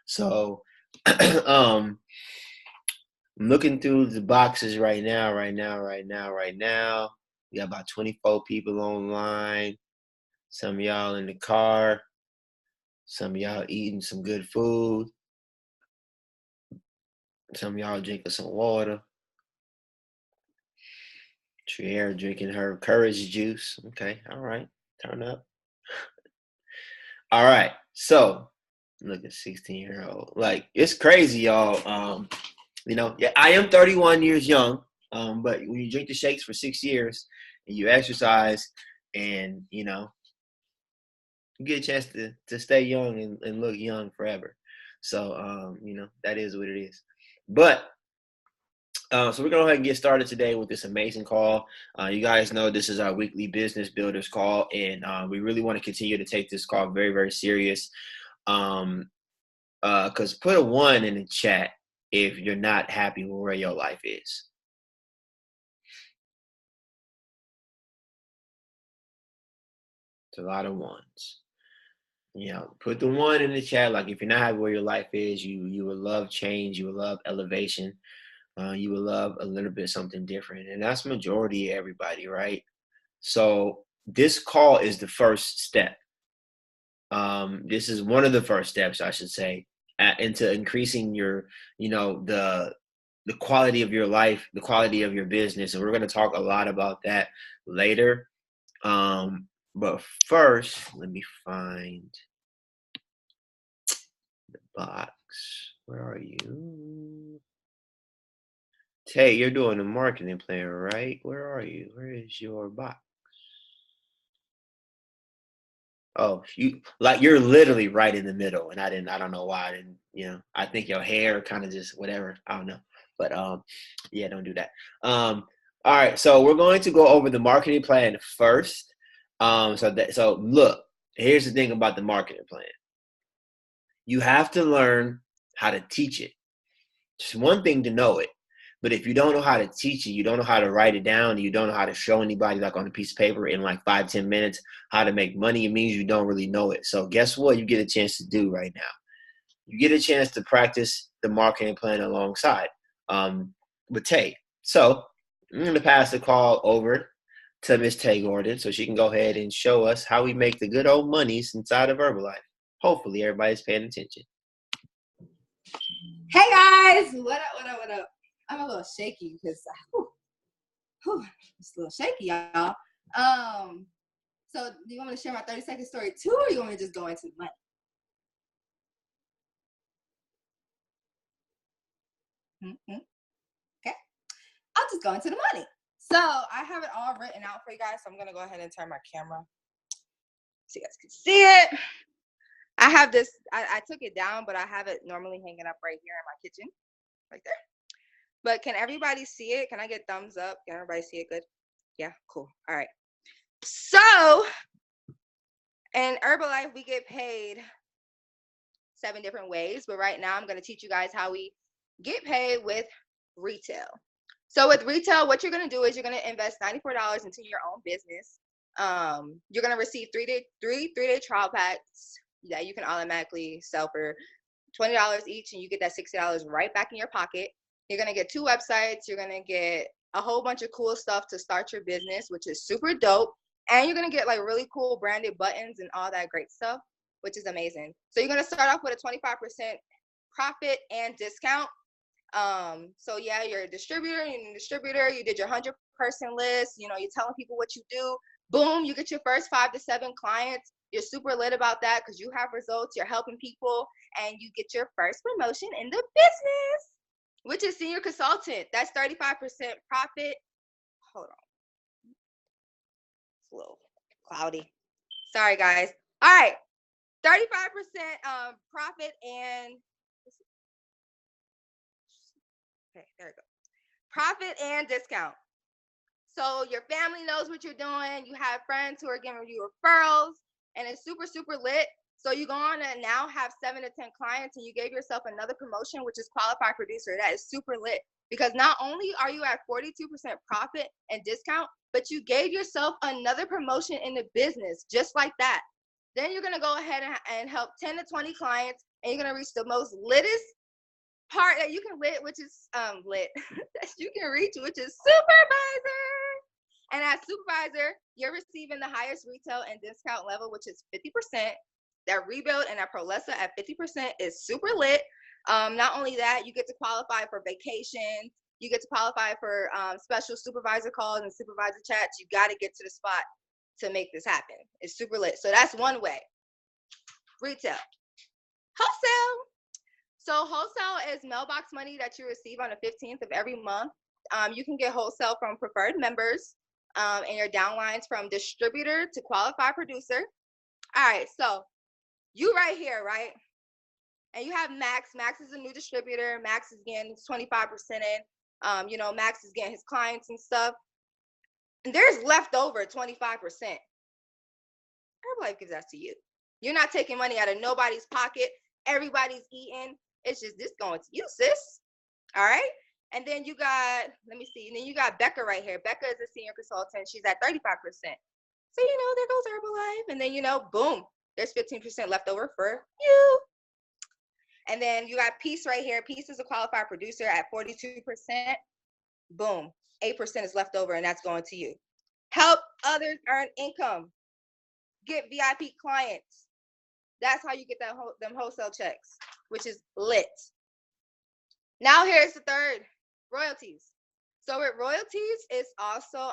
So I'm looking through the boxes right now, right now. We got about 24 people online. Some of y'all in the car. Some of y'all eating some good food. Some of y'all drinking some water. Trier drinking her courage juice. Okay, all right. Turn up. All right. So look at 16-year-old. Like it's crazy, y'all. Yeah, I am 31 years young. But when you drink the shakes for 6 years and you exercise and you get a chance to stay young and look young forever. So that is what it is. But so we're going to go ahead and get started today with this amazing call. You guys know this is our weekly business builders call, and we really want to continue to take this call very, very serious. Because put a 1 in the chat if you're not happy with where your life is. It's a lot of 1s. Put the 1 in the chat. Like if you're not happy where your life is, you would love change, you would love elevation. You would love a little bit something different. And that's majority of everybody, right? So this call is the first step. This is one of the first steps, I should say, into increasing your, the quality of your life, the quality of your business. And we're going to talk a lot about that later. But first, let me find the box. Where are you? Tay, you're doing the marketing plan, right? Where are you? Where is your box? Oh, you're literally right in the middle, and I don't know why I didn't, I think your hair kind of just whatever. I don't know. But yeah, don't do that. All right, so we're going to go over the marketing plan first. So look, here's the thing about the marketing plan. You have to learn how to teach it. It's one thing to know it. But if you don't know how to teach it, you don't know how to write it down, you don't know how to show anybody like on a piece of paper in like 5-10 minutes how to make money, it means you don't really know it. So guess what you get a chance to do right now? You get a chance to practice the marketing plan alongside with Tay. So I'm going to pass the call over to Miss Tay Gordon so she can go ahead and show us how we make the good old monies inside of Herbalife. Hopefully everybody's paying attention. Hey guys, what up? I'm a little shaky because it's a little shaky, y'all. So do you want me to share my 30-second story too, or you want me to just go into the money? Okay, I'll just go into the money. So I have it all written out for you guys. So I'm gonna go ahead and turn my camera so you guys can see it. I have this. I took it down, but I have it normally hanging up right here in my kitchen, right there. But can everybody see it? Can I get thumbs up? Can everybody see it good? Yeah, cool. All right. So in Herbalife, we get paid 7 different ways. But right now, I'm going to teach you guys how we get paid with retail. So with retail, what you're going to do is you're going to invest $94 into your own business. You're going to receive three-day trial packs that you can automatically sell for $20 each, and you get that $60 right back in your pocket. You're going to get 2 websites. You're going to get a whole bunch of cool stuff to start your business, which is super dope. And you're going to get like really cool branded buttons and all that great stuff, which is amazing. So you're going to start off with a 25% profit and discount. So yeah, you're a distributor, you did your 100-person list, you're telling people what you do. Boom, you get your first 5 to 7 clients. You're super lit about that because you have results, you're helping people, and you get your first promotion in the business, which is senior consultant. That's 35% profit. Hold on. It's a little cloudy. Sorry, guys. All right. 35% profit and okay, there we go. Profit and discount. So your family knows what you're doing. You have friends who are giving you referrals, and it's super, super lit. So you go on and now have 7 to 10 clients, and you gave yourself another promotion, which is qualified producer. That is super lit because not only are you at 42% profit and discount, but you gave yourself another promotion in the business just like that. Then you're going to go ahead and help 10 to 20 clients. and you're gonna reach the most litest part that you can lit, which is lit that you can reach, which is supervisor. And as supervisor, you're receiving the highest retail and discount level, which is 50%. That rebuild and that Prolessa at 50% is super lit. Not only that, you get to qualify for vacations. You get to qualify for special supervisor calls and supervisor chats. You got to get to the spot to make this happen. It's super lit. So that's one way. Retail. Wholesale. So wholesale is mailbox money that you receive on the 15th of every month. You can get wholesale from preferred members and your downlines from distributor to qualified producer. All right, so you right here, right? And you have Max. Max is a new distributor. Max is getting 25% in. You know, Max is getting his clients and stuff. And there's leftover 25%. Herbalife gives that to you. You're not taking money out of nobody's pocket. Everybody's eating. It's just this going to you, sis. All right. And then you got, let me see. And then you got Becca right here. Becca is a senior consultant. She's at 35%. So, you know, there goes Herbalife. And then, you know, boom, there's 15% left over for you. And then you got Peace right here. Peace is a qualified producer at 42%. Boom, 8% is left over, and that's going to you. Help others earn income. Get VIP clients. That's how you get them wholesale checks, which is lit. Now here's the third, royalties. So with royalties, it's also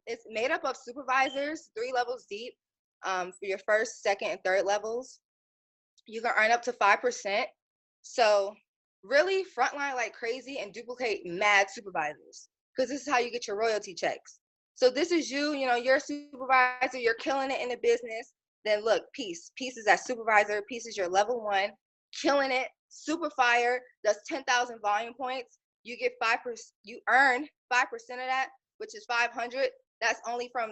it's made up of supervisors, 3 levels deep, for your first, second, and third levels. You can earn up to 5%. So really frontline like crazy and duplicate mad supervisors, because this is how you get your royalty checks. So this is you, you know, you're a supervisor, you're killing it in the business. Then look, Peace is that supervisor. Peace is your level 1, killing it, super fire, does 10,000 volume points. You get 5%, you earn 5% of that, which is 500. That's only from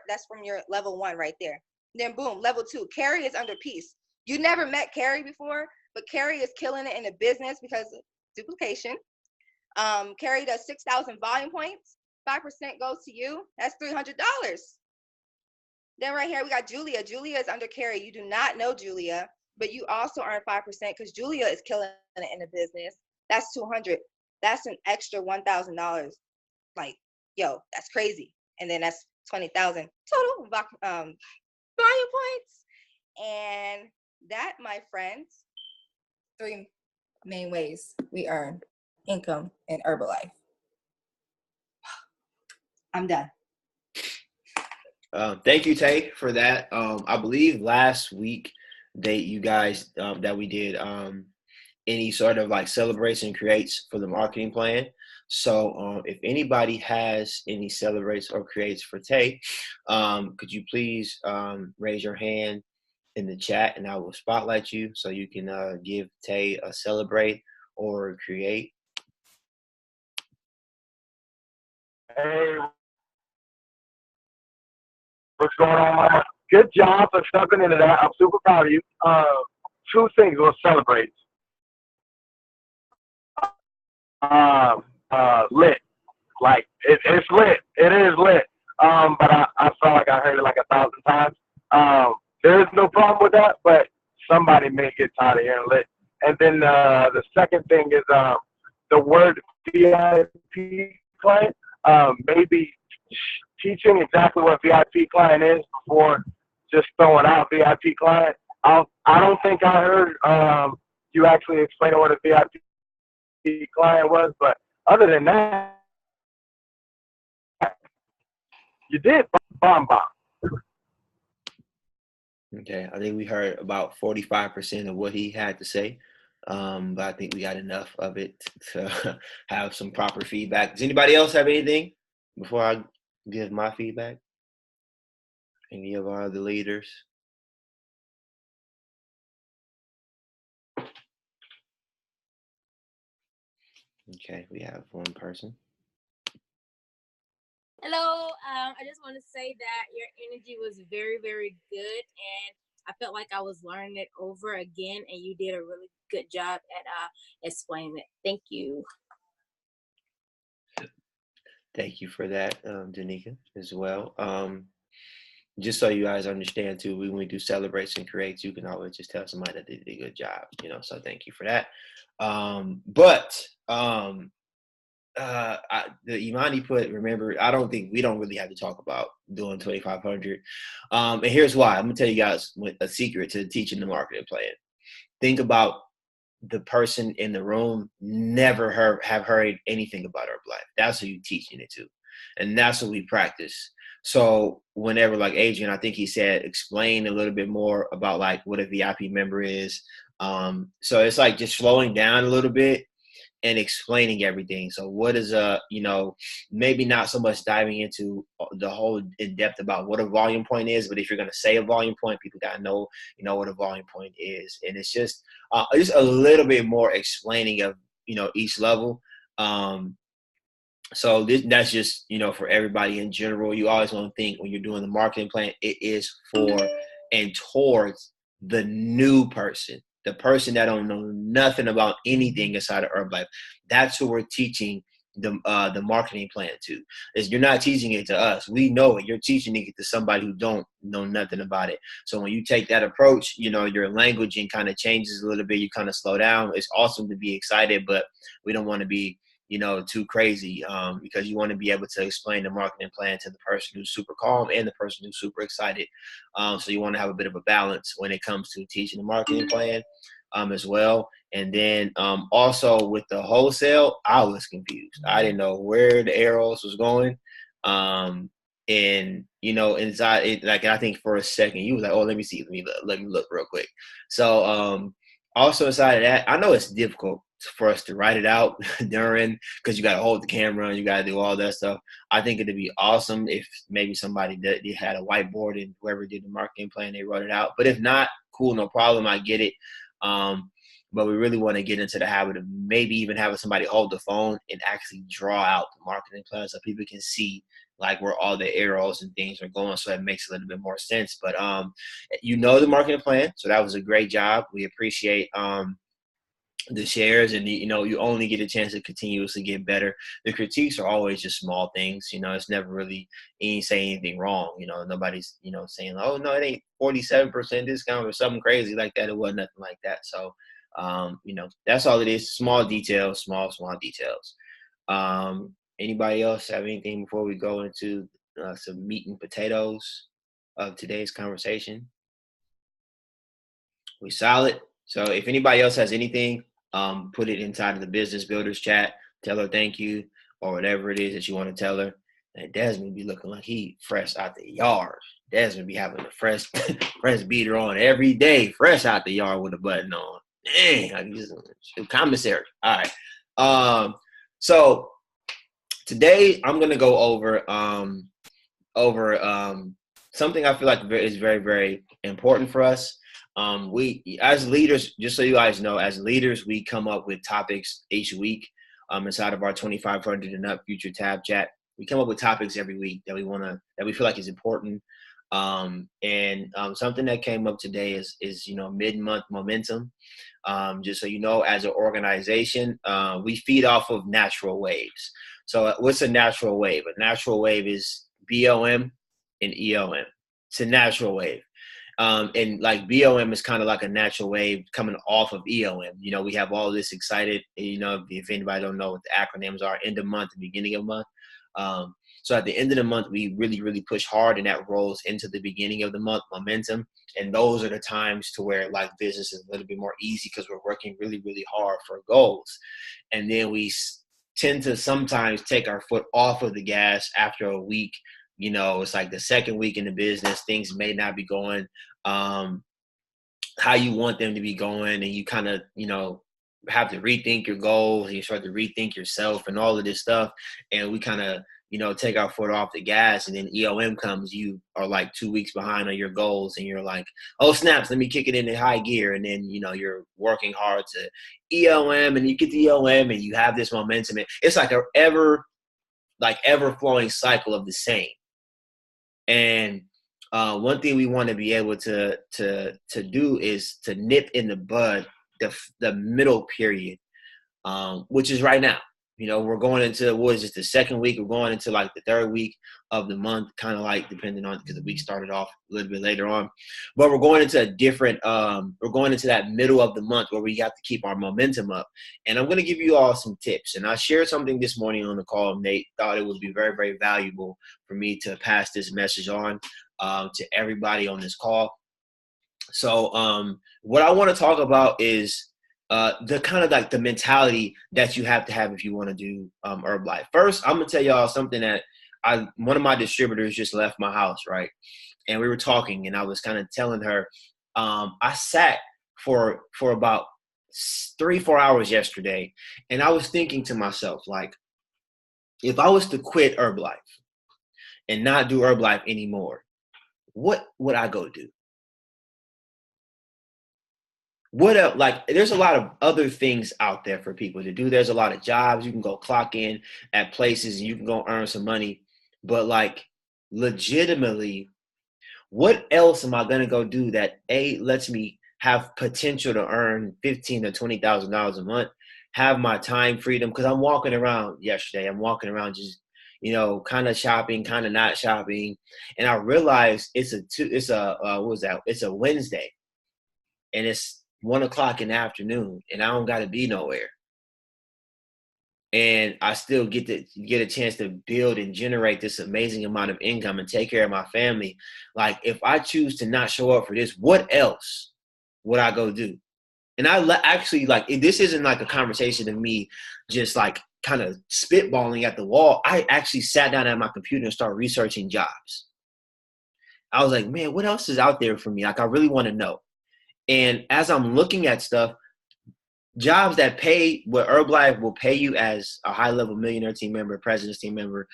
that's from your level 1 right there. Then boom, level 2. Carrie is under Peace. You never met Carrie before, but Carrie is killing it in the business because of duplication. Carrie does 6,000 volume points. 5% goes to you. That's $300. Then right here, we got Julia. Julia is under Carrie. You do not know Julia, but you also earn 5% because Julia is killing it in the business. That's 200. That's an extra $1,000. Like, yo, that's crazy. And then that's 20,000 total volume points. And that, my friends, 3 main ways we earn income in Herbalife. I'm done. Thank you, Tay, for that. I believe last week you guys that we did any sort of like celebration creates for the marketing plan. So if anybody has any celebrates or creates for Tay, could you please raise your hand in the chat and I will spotlight you so you can give Tay a celebrate or create. Hey, what's going on, Mama? Good job for stepping into that. I'm super proud of you. 2 things we'll celebrate. Lit. Like, it's lit. It is lit. But I felt like I heard it like 1,000 times. There is no problem with that, but somebody may get tired of hearing lit. And then the second thing is the word VIP client. Maybe teaching exactly what VIP client is before just throwing out VIP client. I don't think I heard you actually explaining what a VIP client was, but other than that, you did bomb. Okay, I think we heard about 45% of what he had to say, but I think we got enough of it to have some proper feedback. Does anybody else have anything before I give my feedback? Any of our other leaders? Okay, we have one person. Hello, I just want to say that your energy was very, very good, and I felt like I was learning it over again, and you did a really good job at explaining it. Thank you. Thank you for that, Danica, as well. just so you guys understand too, when we do celebrates and creates, you can always just tell somebody that they did a good job, so thank you for that. The Imani put, remember, I don't think we don't really have to talk about doing 2,500. And here's why. I'm gonna tell you guys a secret to teaching the marketing plan. Think about the person in the room never have heard anything about Herbalife. That's who you're teaching it to. And that's what we practice. So whenever, like Adrian, I think he said, explain a little bit more about like what a VIP member is. So it's like just slowing down a little bit and explaining everything. So what is maybe not so much diving into the whole in depth about what a volume point is, but if you're going to say a volume point, people got to know, what a volume point is. And it's just a little bit more explaining of, each level. So that's just, for everybody in general. You always want to think when you're doing the marketing plan, it is for and towards the new person. The person that don't know nothing about anything inside of Herbalife. That's who we're teaching the marketing plan to. Is you're not teaching it to us. We know it. You're teaching it to somebody who don't know nothing about it. So when you take that approach, your languaging kind of changes a little bit. You kind of slow down. It's awesome to be excited, but we don't want to be too crazy, because you want to be able to explain the marketing plan to the person who's super calm and the person who's super excited. So you want to have a bit of a balance when it comes to teaching the marketing plan as well. And then also with the wholesale, I was confused. I didn't know where the arrows was going. And inside it, like, I think for a second you was like, oh, let me see, let me look real quick. So also inside of that, I know it's difficult for us to write it out during, because you got to hold the camera and you got to do all that stuff. I think it'd be awesome if maybe somebody that had a whiteboard and whoever did the marketing plan, they wrote it out. But if not, cool, no problem. I get it. But we really want to get into the habit of maybe even having somebody hold the phone and actually draw out the marketing plan so people can see like where all the arrows and things are going. So that makes a little bit more sense. But the marketing plan. So that was a great job. We appreciate the shares, and you only get a chance to continuously get better. The critiques are always just small things. It's never really say anything wrong. Nobody's saying, oh no, it ain't 47% discount or something crazy like that. It wasn't nothing like that. So that's all it is. Small details, small details. Anybody else have anything before we go into some meat and potatoes of today's conversation? We solid. So if anybody else has anything, put it inside of the Business Builders chat. Tell her thank you or whatever it is that you want to tell her. And Desmond be looking like he fresh out the yard. Desmond be having a fresh beater on every day, fresh out the yard with a button on. Dang, commissary. All right. So today I'm gonna go over something I feel like is very, very important for us. We, as leaders, just so you guys know, as leaders, we come up with topics each week inside of our 2,500 and up future tab chat. We come up with topics every week that we feel like is important. And something that came up today is mid-month momentum. Just so you know, as an organization, we feed off of natural waves. So what's a natural wave? A natural wave is BOM and EOM. It's a natural wave. And like BOM is kind of like a natural wave coming off of EOM. We have all this excited, if anybody don't know what the acronyms are, end of month and beginning of month. So at the end of the month, we really, really push hard, and that rolls into the beginning of the month momentum. And those are the times to where like business is a little bit more easy because we're working really, really hard for goals. And then we tend to sometimes take our foot off of the gas after a week. It's like the second week in the business, things may not be going how you want them to be going. And you kind of, have to rethink your goals, and you start to rethink yourself and all of this stuff. And we kind of, take our foot off the gas, and then EOM comes, you are like 2 weeks behind on your goals, and you're like, oh snaps, let me kick it into high gear. And then, you're working hard to EOM, and you get the EOM, and you have this momentum. It's like a ever flowing cycle of the same. And one thing we want to be able to do is to nip in the bud the middle period, which is right now. we're going into, what is it, the second week? We're going into like the third week of the month, kind of like depending on, because the week started off a little bit later on. But we're going into a different, we're going into that middle of the month where we have to keep our momentum up. And I'm going to give you all some tips. And I shared something this morning on the call. Nate thought it would be very, very valuable for me to pass this message on to everybody on this call. So what I want to talk about is the kind of like the mentality that you have to have if you want to do Herbalife. First, I'm gonna tell y'all something that one of my distributors just left my house, right? And we were talking, and I was kind of telling her, I sat for about 3-4 hours yesterday, and I was thinking to myself, like, if I was to quit Herbalife and not do Herbalife anymore, what would I go do? What else? Like, there's a lot of other things out there for people to do. There's a lot of jobs. You can go clock in at places and you can go earn some money. But like, legitimately, what else am I going to go do that lets me have potential to earn $15,000 to $20,000 a month, have my time freedom? Because I'm walking around yesterday. I'm walking around just, kind of shopping, kind of not shopping. And I realized it's a Wednesday, and it's 1 o'clock in the afternoon, and I don't got to be nowhere. And I still get a chance to build and generate this amazing amount of income and take care of my family. Like, if I choose to not show up for this, what else would I go do? And actually, like, this isn't like a conversation of me just like kind of spitballing at the wall. I actually sat down at my computer and started researching jobs. I was like, man, what else is out there for me? Like, I really want to know. And as I'm looking at stuff, jobs that pay what Herbalife will pay you as a high-level millionaire team member, president's team member,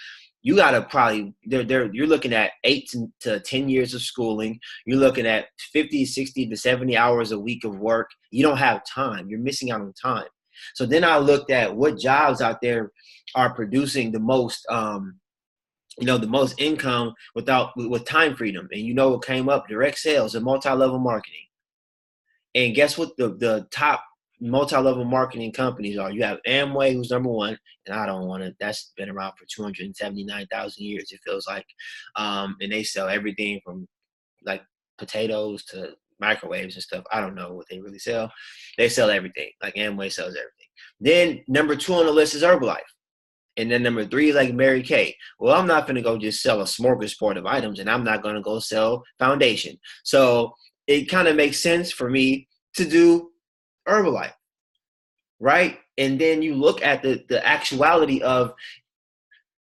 you got to probably, you're looking at 8 to 10 years of schooling. You're looking at 50, 60 to 70 hours a week of work. You don't have time. You're missing out on time. So then I looked at what jobs out there are producing the most, the most income with time freedom. And what came up? Direct sales and multi-level marketing. And guess what the top multi-level marketing companies are? You have Amway, who's number one, and I don't want to, that's been around for 279,000 years, it feels like. And they sell everything from like potatoes to microwaves and stuff. I don't know what they really sell. They sell everything. Like, Amway sells everything. Then number 2 on the list is Herbalife. And then number 3 is like Mary Kay. Well, I'm not going to go just sell a smorgasbord of items, and I'm not going to go sell foundation. So it kind of makes sense for me to do Herbalife, right? And then you look at the actuality of,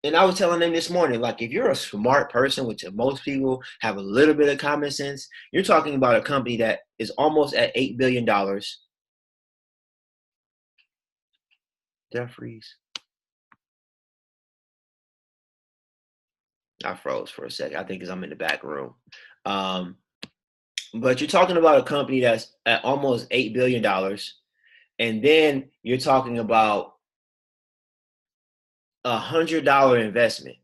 and I was telling them this morning, like, if you're a smart person, which most people have a little bit of common sense, you're talking about a company that is almost at $8 billion. Did I freeze? I froze for a second. I think because I'm in the back room. But you're talking about a company that's at almost $8 billion. And then you're talking about $100 investment.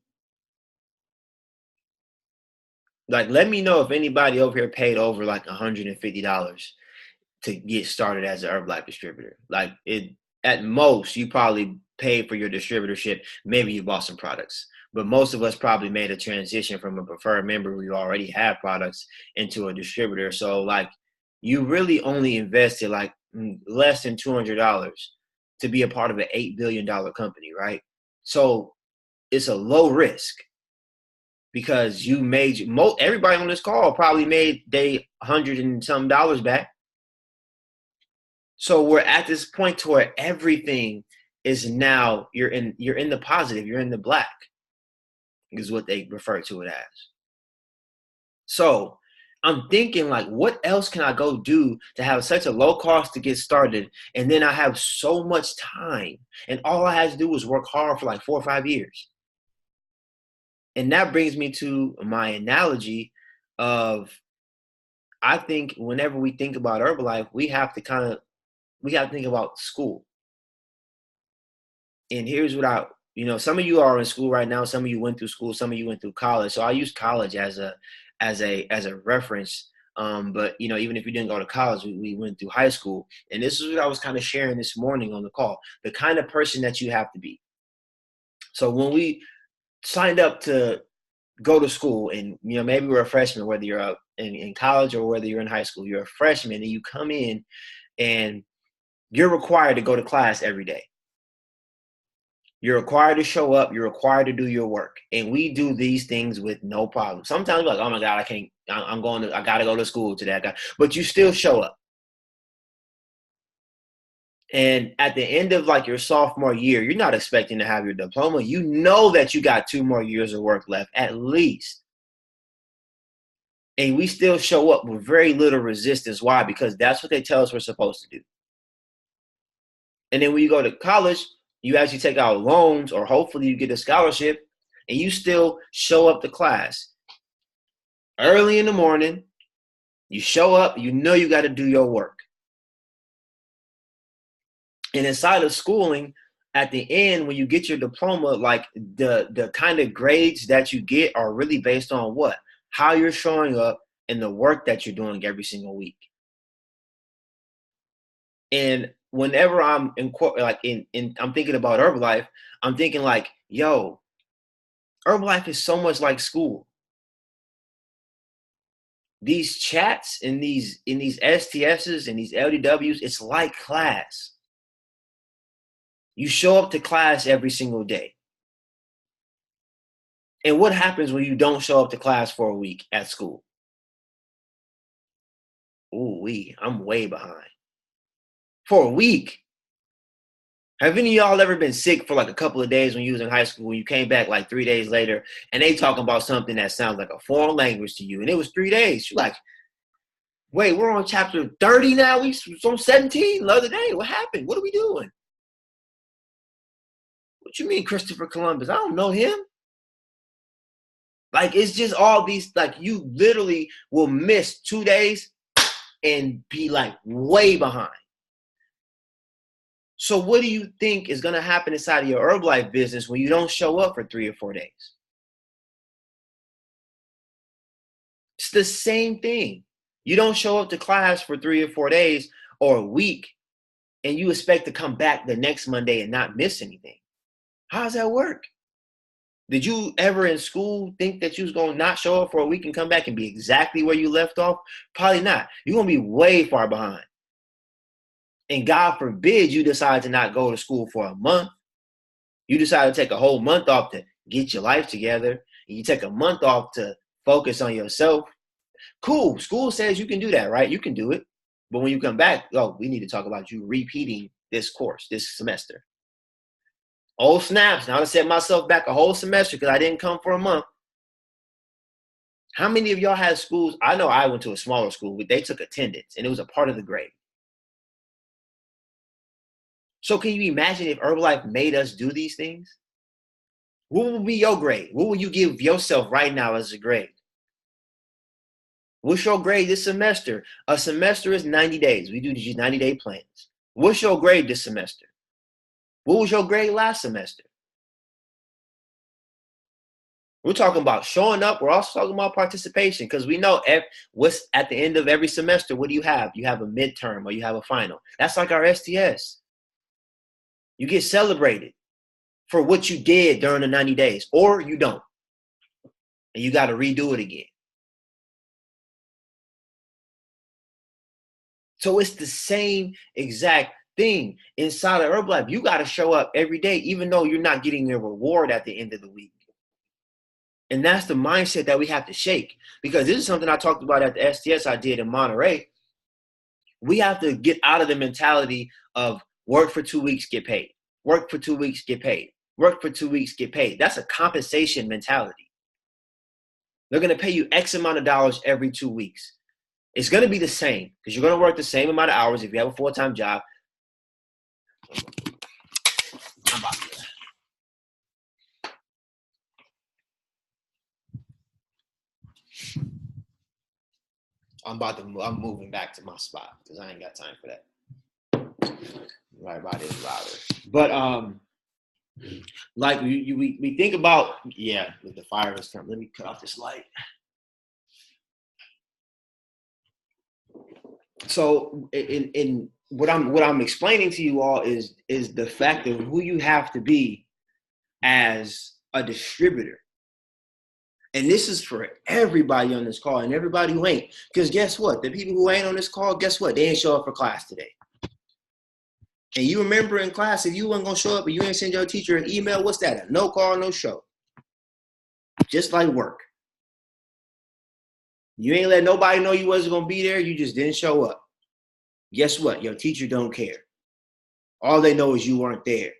Like, let me know if anybody over here paid over like $150 to get started as an Herbalife distributor. Like, at most, you probably paid for your distributorship. Maybe you bought some products. But most of us probably made a transition from a preferred member who already have products into a distributor. So, like, you really only invested like less than $200 to be a part of an $8 billion company, right? So it's a low risk, because you made everybody on this call probably made they $100 and some back. So we're at this point to where everything is now you're in the positive, you're in the black, is what they refer to it as. So I'm thinking, like, what else can I go do to have such a low cost to get started? And then I have so much time, and all I had to do was work hard for like 4 or 5 years. And that brings me to my analogy of, I think whenever we think about Herbalife, we have to think about school. And here's what some of you are in school right now. Some of you went through school. Some of you went through college. So I use college as a reference But even if you didn't go to college, we went through high school, and this is what I was kind of sharing this morning on the call, the kind of person that you have to be. So when we signed up to go to school, and maybe we're a freshman, whether you're up in college or whether you're in high school, you're a freshman and you come in and you're required to go to class every day. You're required to show up. You're required to do your work. And we do these things with no problem. Sometimes we're like, oh my God, I got to go to school today. But you still show up. And at the end of like your sophomore year, you're not expecting to have your diploma. You know that you got 2 more years of work left, at least. And we still show up with very little resistance. Why? Because that's what they tell us we're supposed to do. And then when you go to college, you actually take out loans, or hopefully you get a scholarship, and you still show up to class early in the morning. You show up, you got to do your work. And inside of schooling, at the end, when you get your diploma, like the kind of grades that you get are really based on what? How you're showing up and the work that you're doing every single week. And whenever I'm I'm thinking about Herbalife, I'm thinking like, yo, Herbalife is so much like school. These chats in these STSs and these LDWs, it's like class. You show up to class every single day. And what happens when you don't show up to class for a week at school? I'm way behind. For a week. Have any of y'all ever been sick for like a couple of days when you was in high school, when you came back like 3 days later and they talking about something that sounds like a foreign language to you, and it was 3 days? You're like, wait, we're on chapter 30 now? We was on 17 the other day. What happened? What are we doing? What you mean Christopher Columbus? I don't know him. Like, it's just all these, like, you literally will miss 2 days and be like way behind. So what do you think is going to happen inside of your Herbalife business when you don't show up for 3 or 4 days? It's the same thing. You don't show up to class for 3 or 4 days or a week, and you expect to come back the next Monday and not miss anything. How does that work? Did you ever in school think that you was going to not show up for a week and come back and be exactly where you left off? Probably not. You're going to be way far behind. And God forbid you decide to not go to school for a month. You decide to take a whole month off to get your life together. And you take a month off to focus on yourself. Cool. School says you can do that, right? You can do it. But when you come back, we need to talk about you repeating this course, this semester. Oh, snaps. Now I set myself back a whole semester because I didn't come for a month. How many of y'all had schools? I know I went to a smaller school, but they took attendance, and it was a part of the grade. So can you imagine if Herbalife made us do these things? What will be your grade? What will you give yourself right now as a grade? What's your grade this semester? A semester is 90 days. We do these 90-day plans. What's your grade this semester? What was your grade last semester? We're talking about showing up. We're also talking about participation, because we know what's at the end of every semester. What do you have? You have a midterm or you have a final. That's like our STS. You get celebrated for what you did during the 90 days, or you don't. And you got to redo it again. So it's the same exact thing inside of Herbalife. You got to show up every day, even though you're not getting a reward at the end of the week. And that's the mindset that we have to shake, because this is something I talked about at the STS I did in Monterey. We have to get out of the mentality of work for 2 weeks, get paid. Work for 2 weeks, get paid. Work for 2 weeks, get paid. That's a compensation mentality. They're going to pay you X amount of dollars every 2 weeks. It's going to be the same, because you're going to work the same amount of hours if you have a full-time job. I'm moving back to my spot because I ain't got time for that. Right about this router. But like we think about, the fire is coming. Let me cut off this light. So in what I'm explaining to you all is the fact of who you have to be as a distributor. And this is for everybody on this call and everybody who ain't. Because guess what? The people who ain't on this call, guess what? They ain't show up for class today. And you remember in class, if you weren't going to show up and you ain't send your teacher an email, what's that? A no call, no show. Just like work. You ain't let nobody know you wasn't going to be there. You just didn't show up. Guess what? Your teacher don't care. All they know is you weren't there.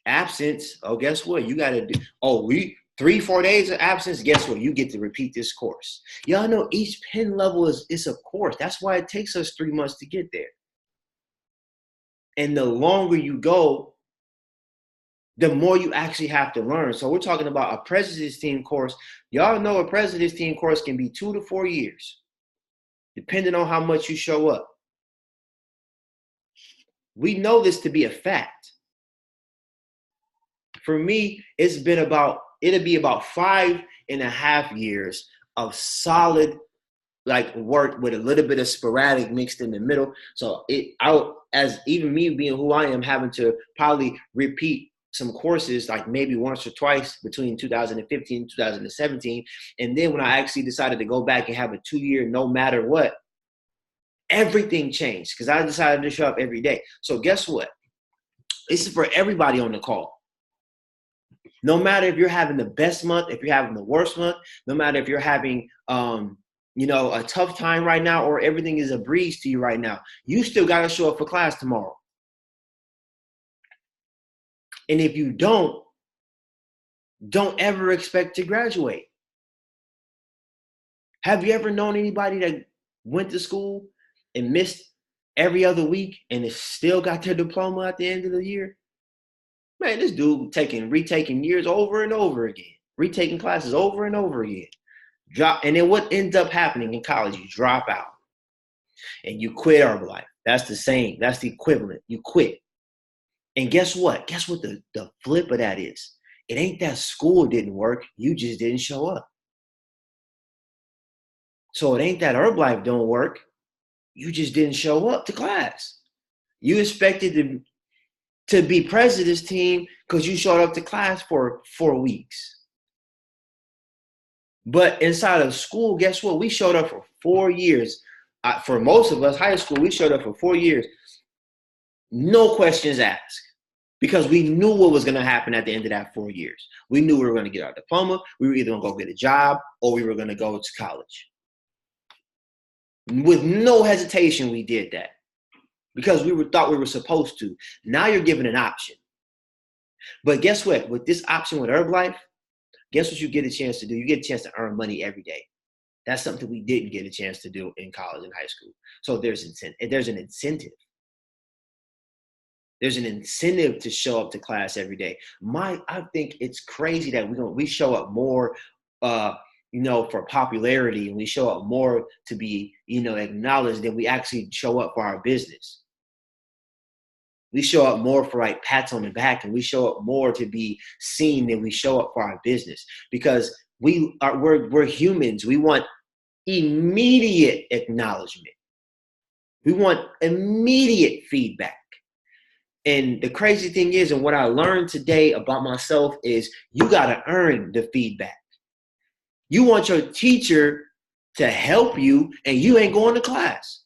Absence. Oh, guess what? You got to do. Oh, 3-4 days of absence. Guess what? You get to repeat this course. Y'all know each pen level is a course. That's why it takes us 3 months to get there. And the longer you go, the more you actually have to learn. So we're talking about a President's Team course. Y'all know a President's Team course can be 2 to 4 years, depending on how much you show up. We know this to be a fact. For me, it'll be about 5.5 years of solid like work with a little bit of sporadic mixed in the middle. So as even me being who I am, having to probably repeat some courses like maybe once or twice between 2015 and 2017. And then when I actually decided to go back and have a 2-year no matter what, everything changed because I decided to show up every day. So guess what? This is for everybody on the call. No matter if you're having the best month, if you're having the worst month, no matter if you're having a tough time right now or everything is a breeze to you right now, you still got to show up for class tomorrow. And if you don't ever expect to graduate. Have you ever known anybody that went to school and missed every other week and it still got their diploma at the end of the year? Man, this dude retaking years over and over again, retaking classes over and over again. And then what ends up happening in college? You drop out and you quit Herbalife. That's the same. That's the equivalent. You quit. And guess what? Guess what the flip of that is? It ain't that school didn't work. You just didn't show up. So it ain't that Herbalife don't work. You just didn't show up to class. You expected to be President's Team because you showed up to class for 4 weeks. But inside of school, guess what? We showed up for 4 years. For most of us, high school, we showed up for 4 years. No questions asked. Because we knew what was going to happen at the end of that 4 years. We knew we were going to get our diploma. We were either going to go get a job or we were going to go to college. With no hesitation, we did that. Because thought we were supposed to. Now you're given an option. But guess what? With this option with Herbalife, guess what you get a chance to do? You get a chance to earn money every day. That's something we didn't get a chance to do in college and high school. So there's an incentive. There's an incentive to show up to class every day. I think it's crazy that we show up more, for popularity, and we show up more to be, acknowledged than we actually show up for our business. We show up more for like pats on the back, and we show up more to be seen than we show up for our business because we're humans. We want immediate acknowledgement. We want immediate feedback. And the crazy thing is, and what I learned today about myself is you got to earn the feedback. You want your teacher to help you and you ain't going to class.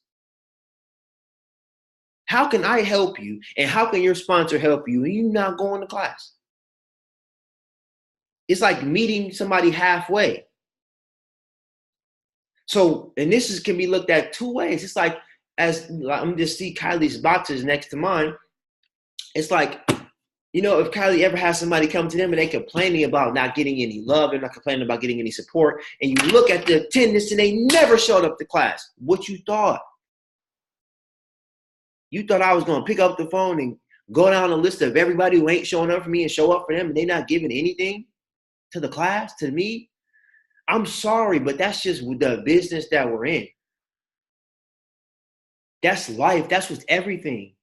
How can I help you and how can your sponsor help you and you're not going to class? It's like meeting somebody halfway. So, and can be looked at 2 ways. It's like, I'm just see Kylie's boxes next to mine. It's like, if Kylie ever has somebody come to them and they complaining about not getting any love, they're not complaining about getting any support, and you look at the attendance and they never showed up to class. What you thought? You thought I was going to pick up the phone and go down the list of everybody who ain't showing up for me and show up for them and they not giving anything to the class, to me? I'm sorry, but that's just the business that we're in. That's life. That's with everything.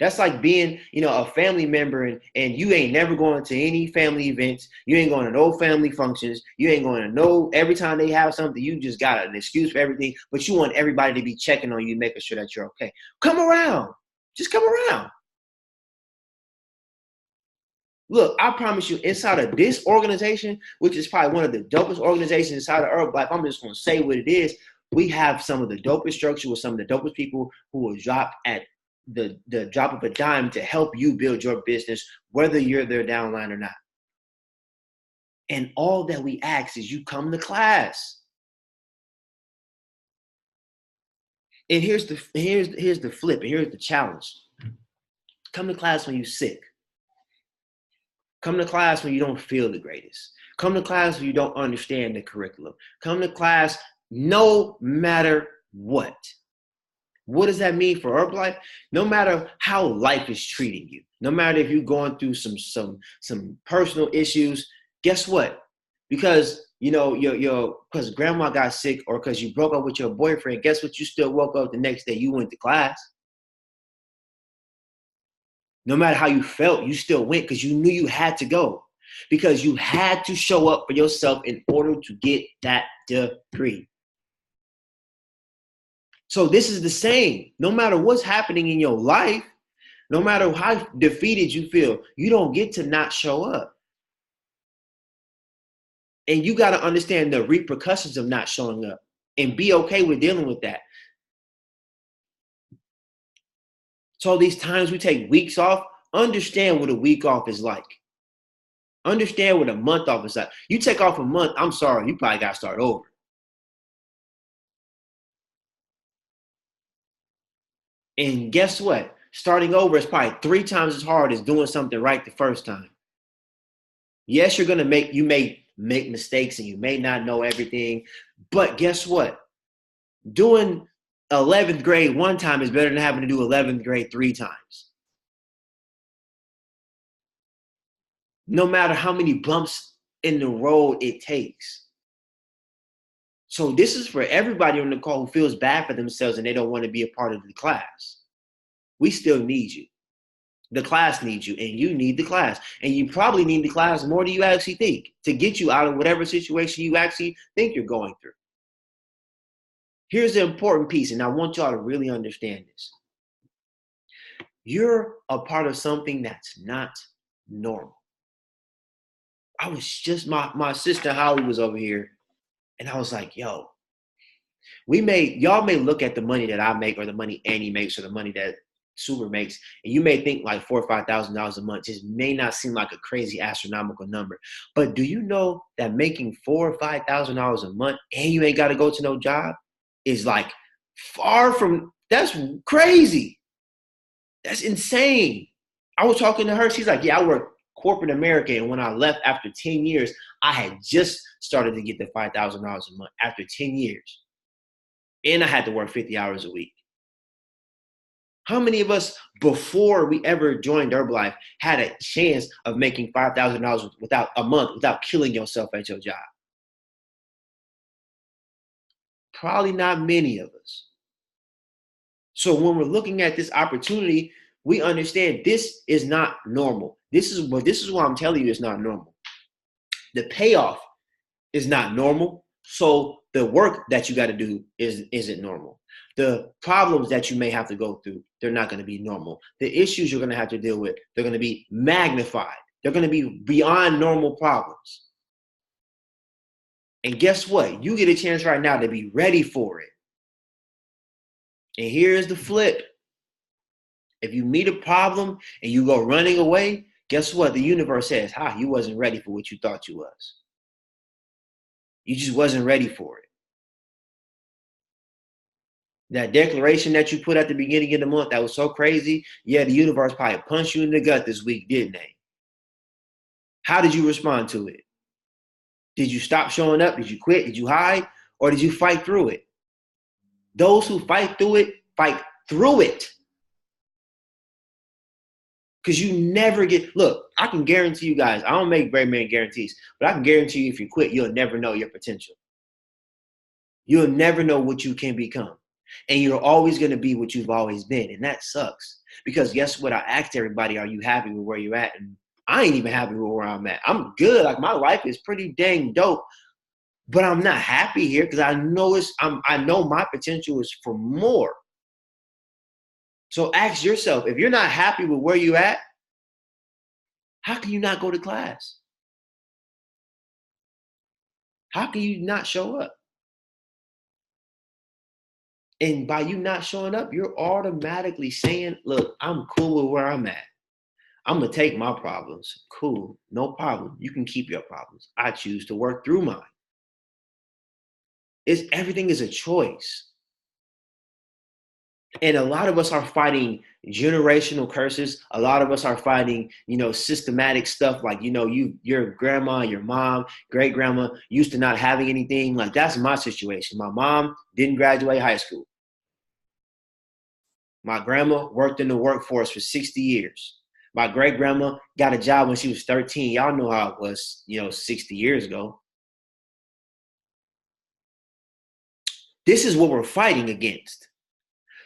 That's like being, a family member and you ain't never going to any family events. You ain't going to no family functions. You ain't going to every time they have something, you just got an excuse for everything, but you want everybody to be checking on you, making sure that you're okay. Come around. Just come around. Look, I promise you, inside of this organization, which is probably one of the dopest organizations inside of Herbalife, I'm just going to say what it is. We have some of the dopest structure with some of the dopest people who will drop at the drop of a dime to help you build your business, whether you're their downline or not. And all that we ask is you come to class. And here's the flip, and here's the challenge. Come to class when you're sick. Come to class when you don't feel the greatest. Come to class when you don't understand the curriculum. Come to class no matter what. What does that mean for Herbalife? No matter how life is treating you, no matter if you're going through some personal issues, guess what? Because because grandma got sick or because you broke up with your boyfriend, guess what? You still woke up the next day, you went to class. No matter how you felt, you still went because you knew you had to go. Because you had to show up for yourself in order to get that degree. So this is the same. No matter what's happening in your life, no matter how defeated you feel, you don't get to not show up. And you got to understand the repercussions of not showing up and be okay with dealing with that. So these times we take weeks off, understand what a week off is like. Understand what a month off is like. You take off a month, I'm sorry, you probably got to start over. And guess what? Starting over is probably 3 times as hard as doing something right the first time. Yes, you may make mistakes and you may not know everything, but guess what? Doing 11th grade 1 time is better than having to do 11th grade 3 times. No matter how many bumps in the road it takes. So this is for everybody on the call who feels bad for themselves and they don't want to be a part of the class. We still need you. The class needs you and you need the class. And you probably need the class more than you actually think to get you out of whatever situation you actually think you're going through. Here's the important piece, and I want y'all to really understand this. You're a part of something that's not normal. I was just, my sister Holly was over here, and I was like, yo, y'all may look at the money that I make or the money Annie makes or the money that Super makes, and you may think like $4,000 or $5,000 a month just may not seem like a crazy astronomical number. But do you know that making $4,000 or $5,000 a month and you ain't got to go to no job is like far from, that's crazy. That's insane. I was talking to her. She's like, yeah, I work corporate America. And when I left after 10 years, I had just started to get the $5,000 a month after 10 years. And I had to work 50 hours a week. How many of us before we ever joined Herbalife had a chance of making $5,000 without a month without killing yourself at your job? Probably not many of us. So when we're looking at this opportunity, we understand this is not normal. This is why I'm telling you it's not normal. The payoff is not normal. So the work that you got to do isn't normal. The problems that you may have to go through, they're not going to be normal. The issues you're going to have to deal with, they're going to be magnified. They're going to be beyond normal problems. And guess what? You get a chance right now to be ready for it. And here's the flip. If you meet a problem and you go running away, guess what? The universe says, you wasn't ready for what you thought you was. You just wasn't ready for it. That declaration that you put at the beginning of the month that was so crazy, yeah, the universe probably punched you in the gut this week, didn't they? How did you respond to it? Did you stop showing up? Did you quit? Did you hide? Or did you fight through it? Those who fight through it, fight through it. Because you never look, I can guarantee you guys, I don't make very many guarantees, but I can guarantee you if you quit, you'll never know your potential. You'll never know what you can become. And you're always going to be what you've always been. And that sucks. Because guess what? I asked everybody, are you happy with where you're at? And I ain't even happy with where I'm at. I'm good. Like my life is pretty dang dope, but I'm not happy here because I know my potential is for more. So ask yourself, if you're not happy with where you're at, how can you not go to class? How can you not show up? And by you not showing up, you're automatically saying, look, I'm cool with where I'm at. I'm going to take my problems. Cool. No problem. You can keep your problems. I choose to work through mine. Everything is a choice. And a lot of us are fighting generational curses. A lot of us are fighting, systematic stuff like, your grandma, your mom, great grandma used to not having anything. Like that's my situation. My mom didn't graduate high school. My grandma worked in the workforce for 60 years. My great grandma got a job when she was 13. Y'all know how it was, 60 years ago. This is what we're fighting against.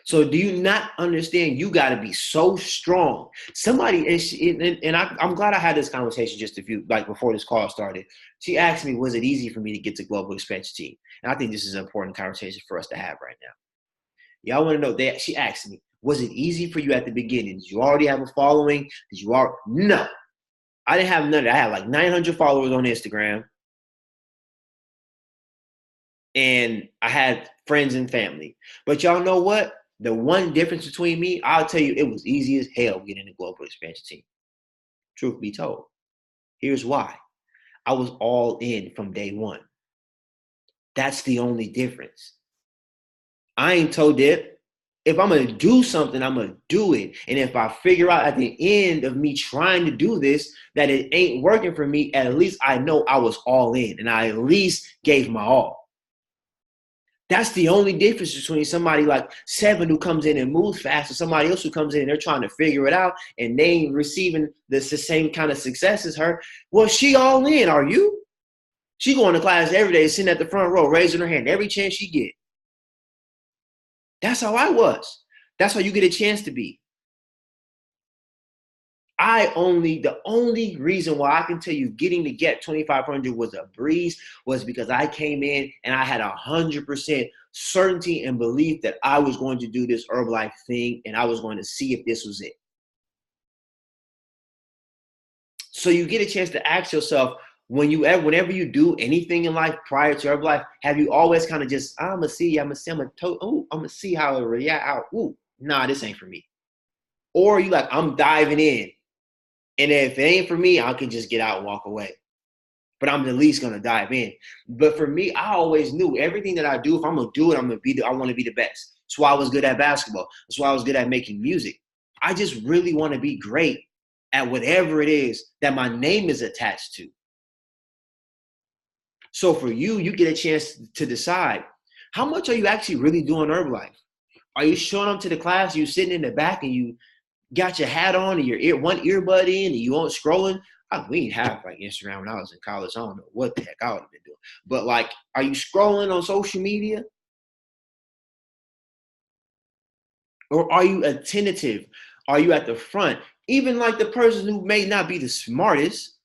So do you not understand? You got to be so strong. Somebody, and I'm glad I had this conversation just before this call started. She asked me, was it easy for me to get to Global Expansion Team? And I think this is an important conversation for us to have right now. Y'all want to know that? She asked me, was it easy for you at the beginning? Did you already have a following? No, I didn't have none of that. I had like 900 followers on Instagram. And I had friends and family. But y'all know what? The one difference between me, I'll tell you, it was easy as hell getting the Global Expansion Team. Truth be told. Here's why. I was all in from day one. That's the only difference. I ain't toe dip. If I'm going to do something, I'm going to do it. And if I figure out at the end of me trying to do this that it ain't working for me, at least I know I was all in and I at least gave my all. That's the only difference between somebody like Seven who comes in and moves fast and somebody else who comes in and they're trying to figure it out and they ain't receiving the same kind of success as her. Well, she all in. Are you? She going to class every day, sitting at the front row, raising her hand every chance she get. That's how I was. That's how you get a chance to be. The only reason why I can tell you getting to Get 2500 was a breeze was because I came in and I had 100% certainty and belief that I was going to do this Herbalife thing and I was going to see if this was it. So you get a chance to ask yourself, whenever you do anything in life prior to Herbalife, have you always kind of just, I'm going to see how it react. Nah, this ain't for me. Or you like, I'm diving in. And if it ain't for me, I can just get out and walk away. But I'm at least going to dive in. But for me, I always knew everything that I do, if I'm going to do it, I want to be the best. That's why I was good at basketball. That's why I was good at making music. I just really want to be great at whatever it is that my name is attached to. So for you, you get a chance to decide, how much are you actually really doing Herbalife? Are you showing up to the class, you sitting in the back and you got your hat on and your one earbud in and you aren't scrolling? We didn't have like Instagram when I was in college. I don't know what the heck I would have been doing. But like, are you scrolling on social media? Or are you attentive? Are you at the front? Even like the person who may not be the smartest,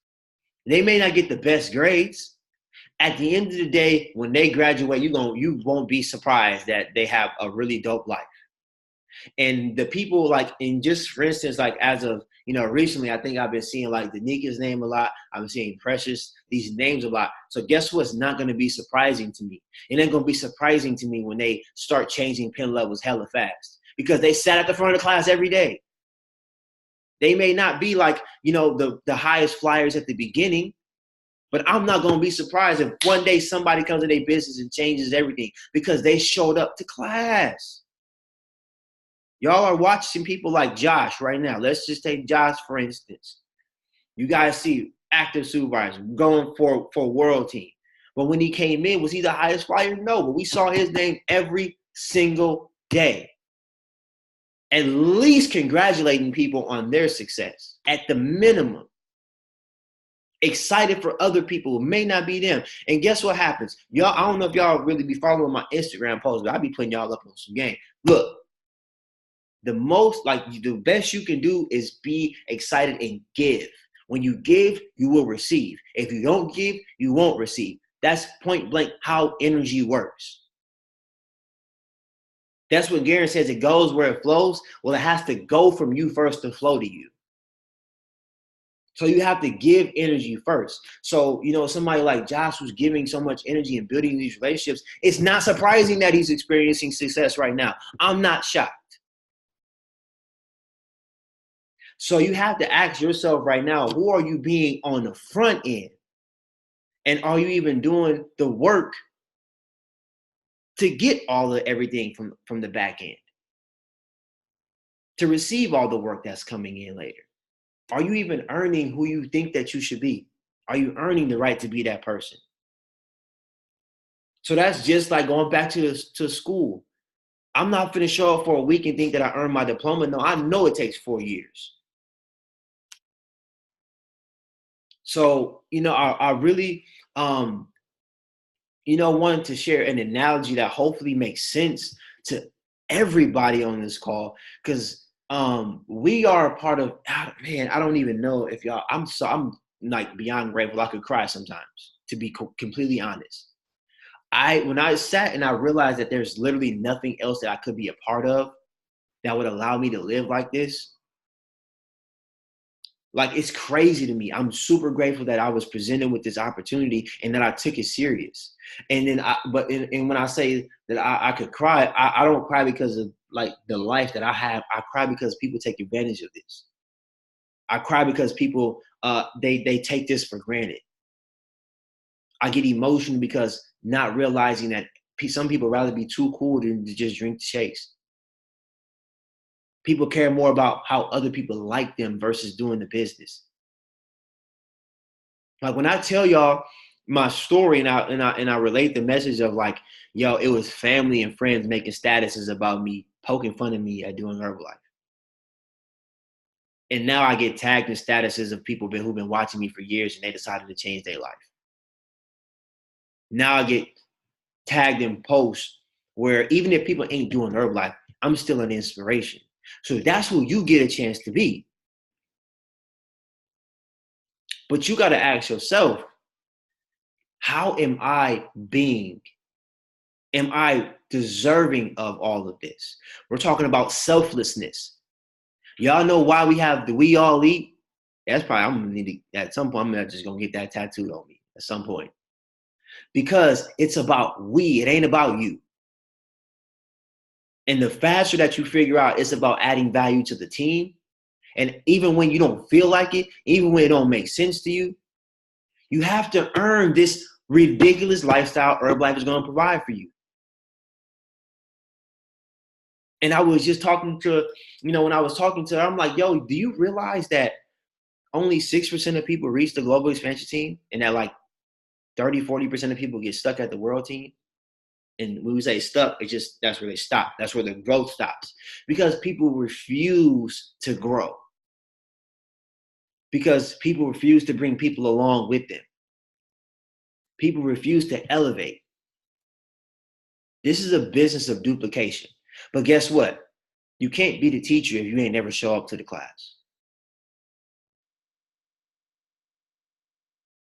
they may not get the best grades. At the end of the day, when they graduate, you won't be surprised that they have a really dope life. And the people just for instance, like as of, recently, I think I've been seeing like Danika's name a lot. I've been seeing Precious, these names a lot. So guess what's not going to be surprising to me? It ain't going to be surprising to me when they start changing pen levels hella fast because they sat at the front of the class every day. They may not be like, the highest flyers at the beginning, but I'm not going to be surprised if one day somebody comes in their business and changes everything because they showed up to class. Y'all are watching people like Josh right now. Let's just take Josh, for instance. You guys see active supervisor going for world team. But when he came in, was he the highest flyer? No, but we saw his name every single day. At least congratulating people on their success at the minimum. Excited for other people who may not be them. And guess what happens? Y'all, I don't know if y'all really be following my Instagram posts, but I be putting y'all up on some game. Look. the best you can do is be excited and give. When you give, you will receive. If you don't give, you won't receive. That's point blank how energy works. That's what Garen says. It goes where it flows. Well, it has to go from you first to flow to you. So you have to give energy first. So, somebody like Josh who's giving so much energy and building these relationships, it's not surprising that he's experiencing success right now. I'm not shocked. So you have to ask yourself right now, who are you being on the front end? And are you even doing the work to get all of everything from the back end? To receive all the work that's coming in later? Are you even earning who you think that you should be? Are you earning the right to be that person? So that's just like going back to school. I'm not going to show up for a week and think that I earned my diploma. No, I know it takes 4 years. So, I really, wanted to share an analogy that hopefully makes sense to everybody on this call, because we are a part of, man, I don't even know if y'all, I'm like beyond grateful. I could cry sometimes, to be completely honest. When I sat and I realized that there's literally nothing else that I could be a part of that would allow me to live like this, like, it's crazy to me. I'm super grateful that I was presented with this opportunity and that I took it serious. And then, when I say that I could cry, I don't cry because of like the life that I have. I cry because people take advantage of this. I cry because people, they take this for granted. I get emotional because not realizing that some people rather be too cool than to just drink the shakes. People care more about how other people like them versus doing the business. Like, when I tell y'all my story and I relate the message of like, yo, it was family and friends making statuses about me, poking fun of me at doing Herbalife. And now I get tagged in statuses of people who've been watching me for years and they decided to change their life. Now I get tagged in posts where even if people ain't doing Herbalife, I'm still an inspiration. So that's who you get a chance to be. But you got to ask yourself, how am I being? Am I deserving of all of this? We're talking about selflessness. Y'all know why we have the We All Eat? That's probably, I'm gonna need to, at some point, I'm just gonna get that tattooed on me at some point. Because it's about we, it ain't about you. And the faster that you figure out it's about adding value to the team, and even when you don't feel like it, even when it don't make sense to you, you have to earn this ridiculous lifestyle Herbalife is going to provide for you. And I was just talking to, when I was talking to her, I'm like, yo, do you realize that only 6% of people reach the global expansion team, and that like 30-40% of people get stuck at the world team? And when we say stuck, it's just, that's where they stop. That's where the growth stops. Because people refuse to grow. Because people refuse to bring people along with them. People refuse to elevate. This is a business of duplication. But guess what? You can't be the teacher if you ain't never show up to the class.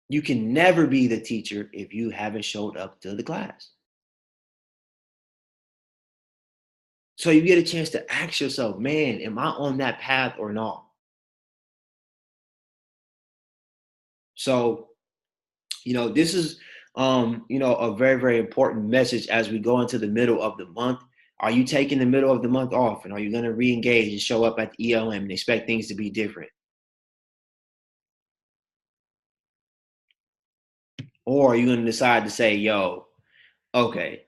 You can never be the teacher if you haven't showed up to the class. So you get a chance to ask yourself, man, am I on that path or not? So, this is, a very, very important message as we go into the middle of the month. Are you taking the middle of the month off, and are you going to re-engage and show up at the ELM and expect things to be different? Or are you going to decide to say, yo, okay,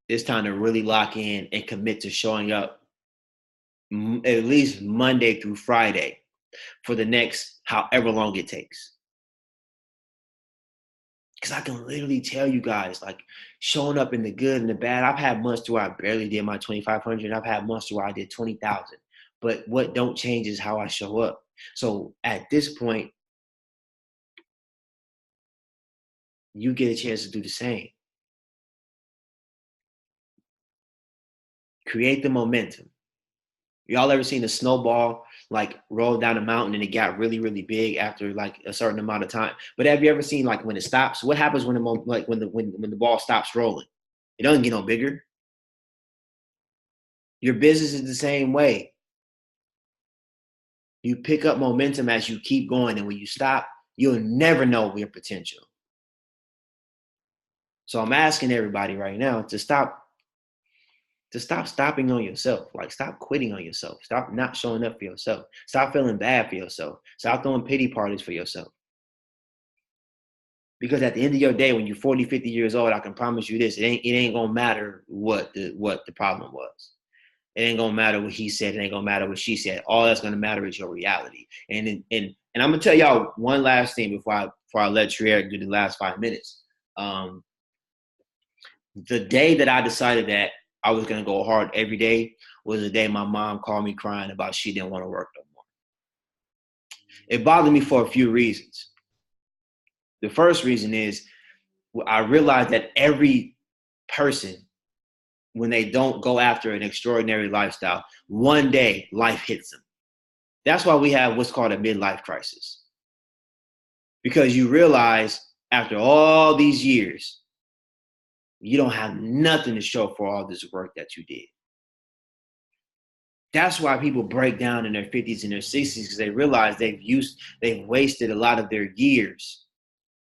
it's time to really lock in and commit to showing up at least Monday through Friday for the next however long it takes? Because I can literally tell you guys, like, showing up in the good and the bad. I've had months where I barely did my 2,500. I've had months where I did 20,000. But what don't change is how I show up. So at this point, you get a chance to do the same. Create the momentum. Y'all ever seen a snowball like roll down a mountain and it got really, really big after like a certain amount of time? But have you ever seen like when it stops? What happens when the ball stops rolling? It doesn't get no bigger. Your business is the same way. You pick up momentum as you keep going, and when you stop, you'll never know your potential. So I'm asking everybody right now to stop stopping on yourself. Like, stop quitting on yourself. Stop not showing up for yourself. Stop feeling bad for yourself. Stop throwing pity parties for yourself. Because at the end of your day, when you're 40, 50 years old, I can promise you this, it ain't gonna matter what the problem was. It ain't gonna matter what he said. It ain't gonna matter what she said. All that's gonna matter is your reality. And I'm gonna tell y'all one last thing before I let Trier do the last 5 minutes. The day that I decided that I was gonna go hard every day was the day my mom called me crying about she didn't want to work no more. It bothered me for a few reasons. The first reason is I realized that every person, when they don't go after an extraordinary lifestyle, one day life hits them. That's why we have what's called a midlife crisis. Because you realize after all these years, you don't have nothing to show for all this work that you did. That's why people break down in their 50s and their 60s, because they realize they've wasted a lot of their years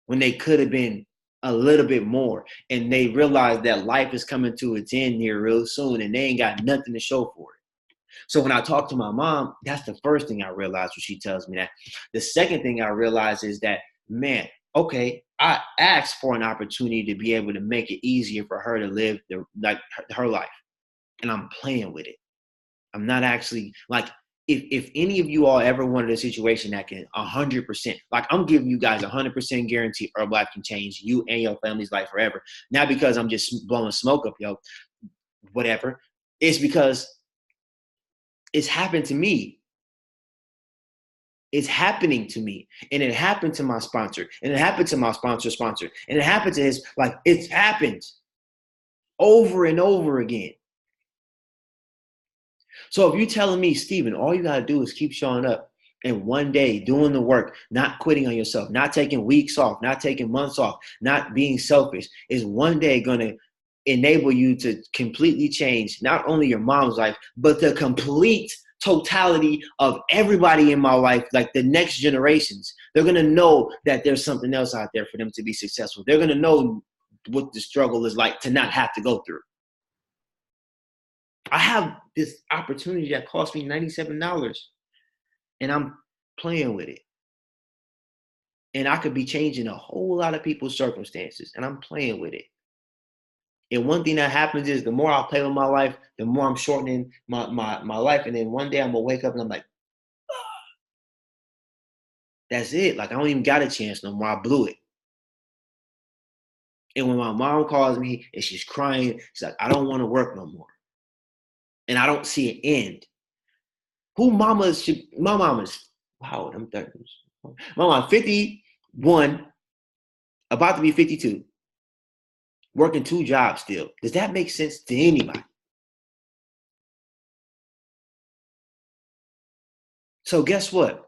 when they could have been a little bit more. And they realize that life is coming to its end here real soon, and they ain't got nothing to show for it. So when I talk to my mom, that's the first thing I realize when she tells me that. The second thing I realize is that, man, okay, I asked for an opportunity to be able to make it easier for her to live her life, and I'm playing with it. I'm not actually like, if any of you all ever wanted a situation that can 100%, like I'm giving you guys 100% guarantee Herbalife can change you and your family's life forever. Not because I'm just blowing smoke up, whatever. It's because it's happened to me. It's happening to me. And it happened to my sponsor. And it happened to my sponsor. And it happened to his, like, it's happened over and over again. So if you're telling me, Steven, all you got to do is keep showing up and one day doing the work, not quitting on yourself, not taking weeks off, not taking months off, not being selfish, is one day going to enable you to completely change not only your mom's life, but the complete totality of everybody in my life, like the next generations. They're going to know that there's something else out there for them to be successful. They're going to know what the struggle is like to not have to go through. I have this opportunity that cost me $97 and I'm playing with it. And I could be changing a whole lot of people's circumstances and I'm playing with it. And one thing that happens is the more I play with my life, the more I'm shortening my life. And then one day I'm gonna wake up and I'm like, that's it. Like, I don't even got a chance no more. I blew it. And when my mom calls me and she's crying, she's like, I don't want to work no more. And I don't see an end. My mama's, wow, I'm 30. My mom, 51, about to be 52, working 2 jobs still. Does that make sense to anybody? So guess what?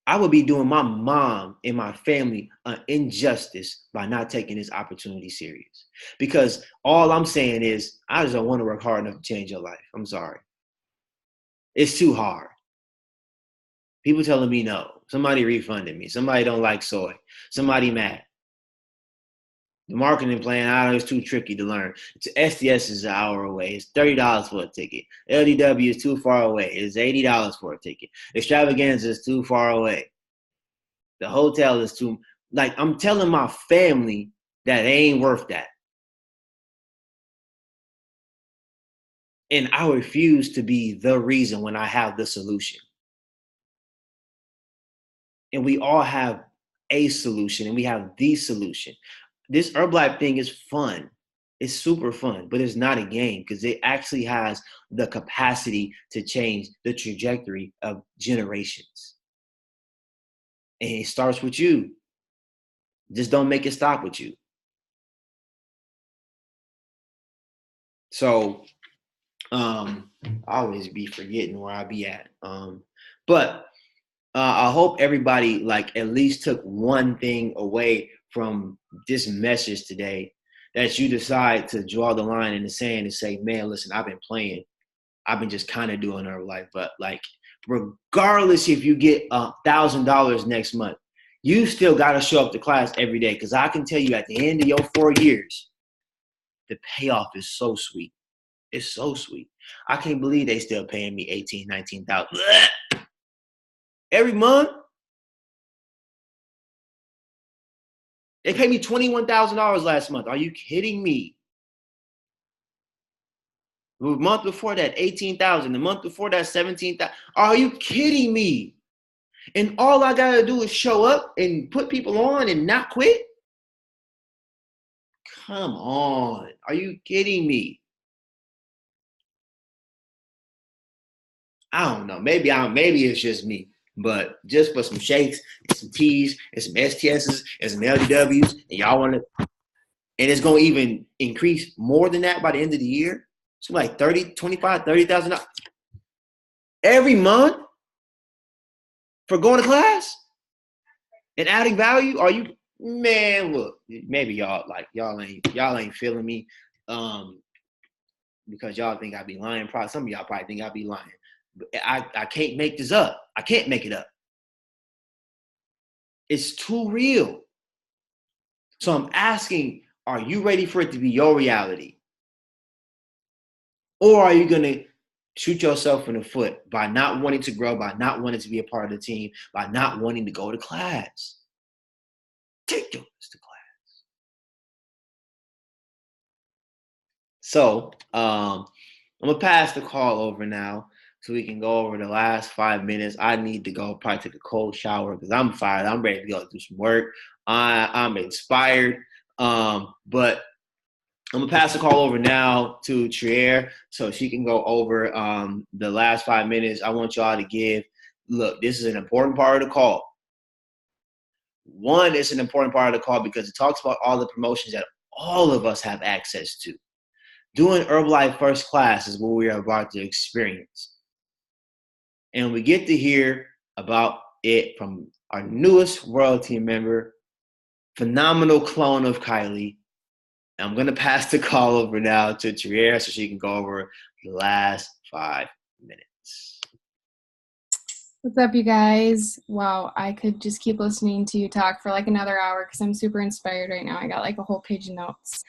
I would be doing my mom and my family an injustice by not taking this opportunity serious. Because all I'm saying is, I just don't want to work hard enough to change your life. I'm sorry. It's too hard. People telling me no. Somebody refunded me. Somebody don't like soy. Somebody mad. The marketing plan, I know it's too tricky to learn. SDS is an hour away. It's $30 for a ticket. LDW is too far away. It's $80 for a ticket. Extravaganza is too far away. The hotel is too, like, I'm telling my family that it ain't worth that. And I refuse to be the reason when I have the solution. And we all have a solution and we have the solution. This Herbalife thing is fun. It's super fun, but it's not a game because it actually has the capacity to change the trajectory of generations. And it starts with you. Just don't make it stop with you. So I always be forgetting where I be at. But I hope everybody like at least took one thing away from this message today, that you decide to draw the line in the sand and say, man, listen, I've been playing. I've been just kind of doing Herbalife, but like, regardless if you get $1,000 next month, you still got to show up to class every day. Because I can tell you, at the end of your 4 years, the payoff is so sweet. It's so sweet. I can't believe they still paying me 18, 19,000 every month. They paid me $21,000 last month. Are you kidding me? The month before that, 18,000. The month before that, 17,000. Are you kidding me? And all I gotta do is show up and put people on and not quit? Come on. Are you kidding me? I don't know. Maybe it's just me. But just for some shakes and some T's and some STSs and some LDWs, and y'all want to, and it's going to even increase more than that by the end of the year. It's like $30,000 every month for going to class and adding value. Are you, man, look, maybe y'all ain't feeling me because y'all think I be lying. Probably some of y'all probably think I be lying. But I can't make this up. I can't make it up. It's too real. So I'm asking, are you ready for it to be your reality? Or are you going to shoot yourself in the foot by not wanting to grow, by not wanting to be a part of the team, by not wanting to go to class? Take your ass to class. So I'm going to pass the call over now so we can go over the last 5 minutes. I need to go probably take a cold shower because I'm fired. I'm ready to go do some work. I'm inspired. But I'm going to pass the call over now to Trier so she can go over the last 5 minutes. I want y'all to give, look, this is an important part of the call. One, it's an important part of the call because it talks about all the promotions that all of us have access to. Doing Herbalife First Class is what we are about to experience. And we get to hear about it from our newest royalty member, phenomenal clone of Kylie. I'm going to pass the call over now to Trier so she can go over the last 5 minutes. What's up, you guys? Wow, I could just keep listening to you talk for like another hour because I'm super inspired right now. I got like a whole page of notes.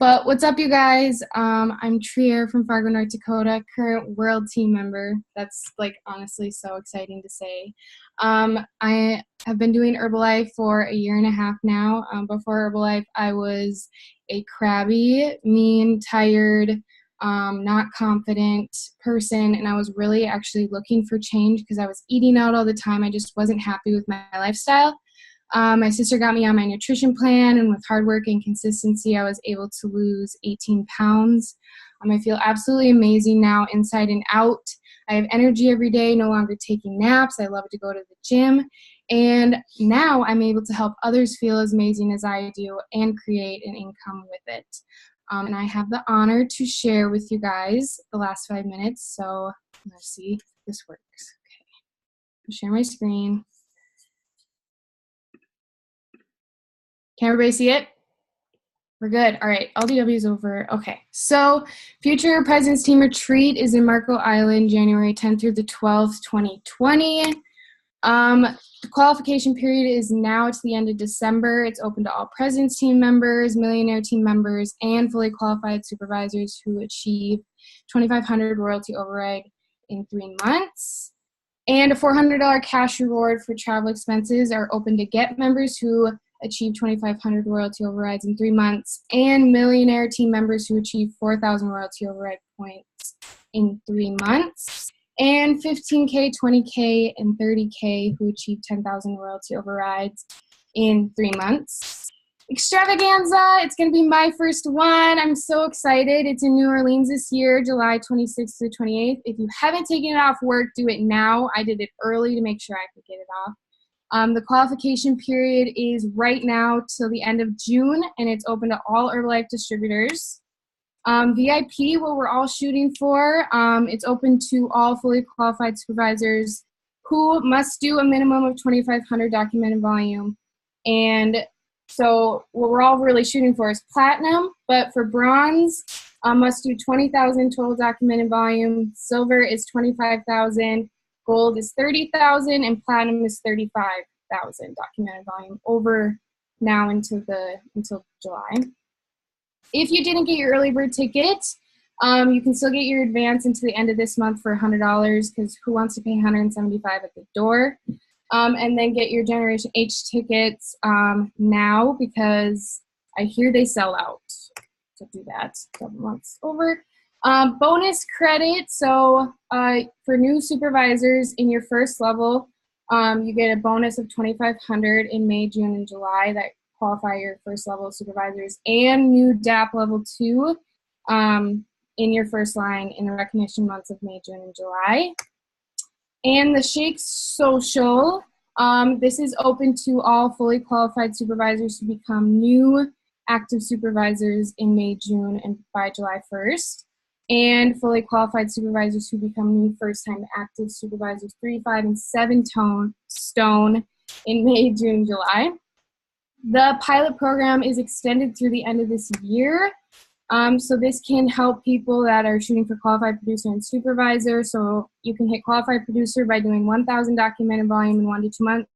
But what's up, you guys? I'm Trier from Fargo, North Dakota, current world team member. That's like honestly so exciting to say. I have been doing Herbalife for a year and a half now. Before Herbalife, I was a crabby, mean, tired, not confident person, and I was really actually looking for change because I was eating out all the time. I just wasn't happy with my lifestyle. My sister got me on my nutrition plan, and with hard work and consistency, I was able to lose 18 pounds. I feel absolutely amazing now, inside and out. I have energy every day, no longer taking naps. I love to go to the gym. And now I'm able to help others feel as amazing as I do and create an income with it. And I have the honor to share with you guys the last 5 minutes. So let's see if this works. Okay. I'll share my screen. Can everybody see it? We're good. All right. LDW is over. Okay. So future President's Team Retreat is in Marco Island, January 10th through the 12th, 2020. The qualification period is now to the end of December. It's open to all President's Team members, Millionaire Team members, and fully qualified supervisors who achieve 2,500 royalty override in 3 months. And a $400 cash reward for travel expenses are open to GET members who achieve 2,500 royalty overrides in 3 months, and Millionaire Team members who achieve 4,000 royalty override points in 3 months, and 15K, 20K, and 30K who achieve 10,000 royalty overrides in 3 months. Extravaganza, it's going to be my first one. I'm so excited. It's in New Orleans this year, July 26th to 28th. If you haven't taken it off work, do it now. I did it early to make sure I could get it off. The qualification period is right now till the end of June, and it's open to all Herbalife distributors. VIP, what we're all shooting for, it's open to all fully qualified supervisors who must do a minimum of 2,500 documented volume. And so what we're all really shooting for is platinum, but for bronze, must do 20,000 total documented volume. Silver is 25,000, gold is 30,000, and platinum is 35,000 documented volume over now until July. If you didn't get your early bird ticket, you can still get your advance into the end of this month for $100 because who wants to pay $175 at the door? And then get your Generation H tickets now because I hear they sell out. So do that 7 months over. Bonus credit. So for new supervisors in your first level, you get a bonus of $2,500 in May, June, and July that qualify your first level supervisors, and new DAP level 2 in your first line in the recognition months of May, June, and July. And the Shake Social, this is open to all fully qualified supervisors to become new active supervisors in May, June, and by July 1st. And fully qualified supervisors who become new first-time active supervisors 3, 5, and 7 stone in May, June, and July. The pilot program is extended through the end of this year. So this can help people that are shooting for qualified producer and supervisor. So you can hit qualified producer by doing 1,000 documented volume in 1 to 2 months,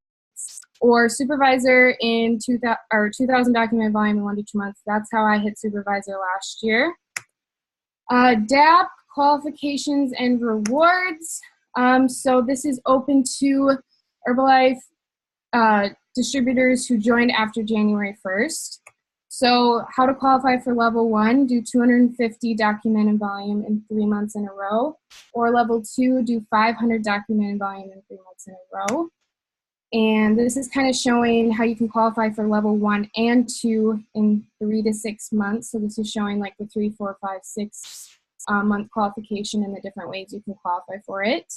or supervisor in 2,000 documented volume in 1 to 2 months. That's how I hit supervisor last year. DAP qualifications and rewards. So this is open to Herbalife distributors who joined after January 1st. So how to qualify for level 1, do 250 documented volume in 3 months in a row, or level 2, do 500 documented volume in 3 months in a row. And this is kind of showing how you can qualify for level 1 and 2 in 3 to 6 months. So this is showing like the 3, 4, 5, 6 month qualification and the different ways you can qualify for it.